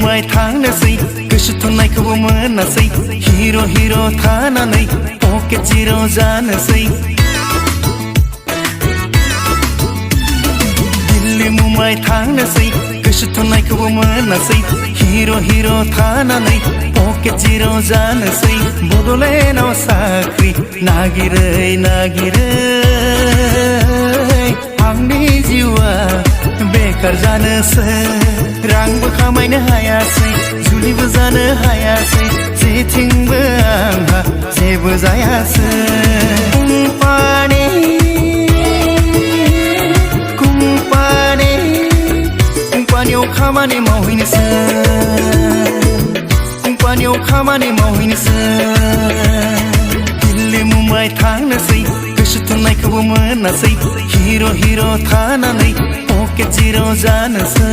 मुमाय थांनोसै गोसो थोननायखौबो मोनासै हिरो हिरो थानानै पकेट जिर' जानोसै दिल्ली मुमाय थांनोसै गोसो थोननायखौबो मोनासै हिरो हिरो थानानै पकेट जिर' जानोसै बड'लेण्डआव साख्रि नागिरै नागिरै आंनि जिउआ बेकार जानोसै रांबो खामायनो हायासै जुलिबो जानो हायासै जेथिंबो आंहा जेबो जायासै कुम्पानियाव खामानि मावहैनोसै कुम्पानियाव खामानि मावहैनोसै दिल्ली मुम्बाइ थांनोसै गोसो थोननायखौबो मोनासै हिरो हिरो थानानै पकेट जिर' जानोसै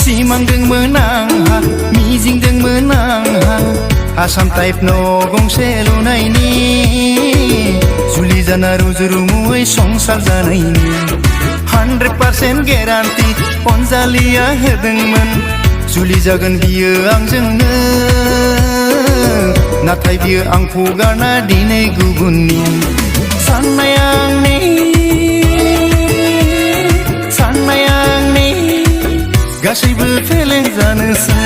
सिमांदोंमोन आंहा मिजिंदोंमोन आंहा आसाम टाइप न' गंसे लुनायनि जुलि जाना रुजु रुमुयै संसार जानायनि 100% गेरान्टि अनजालिया होदोंमोन जुलि जागोन बियो आंजोंनो नाथाय बियो आंखौ गारना दिनै गुबुननि साननाया आंनि गासैबो फेलें जानोसै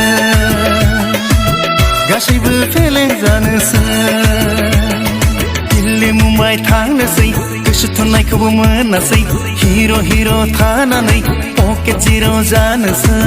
गासैबो फेलें जानोसै दिल्ली मुम्बाइ थांनोसै गोसो थोननायखौबो मोनासै हिरो हिरो थानानै पकेट जिर' जानोसै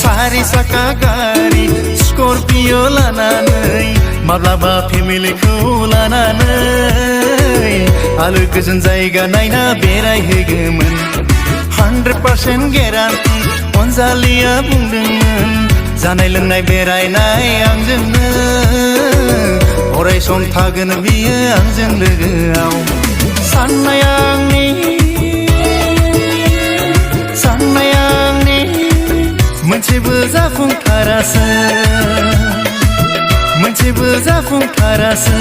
सारि साखा गारि स्कर्पिय' लानानै माब्लाबा फेमिलिखौ लानानै आलो गोजोन जायगा नायना बेरायहैगौमोन 100% गेरान्टि अनजालिया बुंदोंमोन जानाय लोंनाय बेरायनाय आंजोंनो अराय सम थागोन बियो आंजों लोगोआव साननाया आंनि मोनसेबो जाफुंथारासै मोनसेबो जाफुंथारासै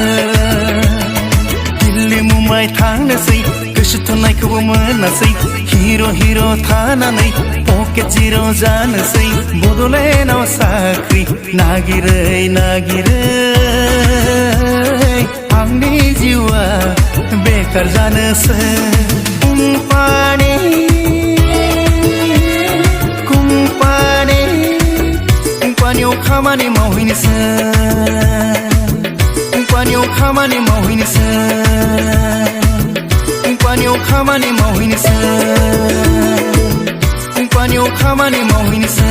दिल्ली मुम्बाइ थांनोसै गोसो थोननायखौबो मोनासै हिरो हिरो थानानै पकेट जिर' जानोसै बड'लेण्डआव साख्रि नागिरै नागिरै आंनि जिउआ बेकार जानोसै कुम्पानियाव खामानि मावहैनोसै कुम्पानियाव खामानि मावहैनोसै कुम्पानियाव खामानि मावहैनोसै कुम्पानियाव खामानि मावहैनोसै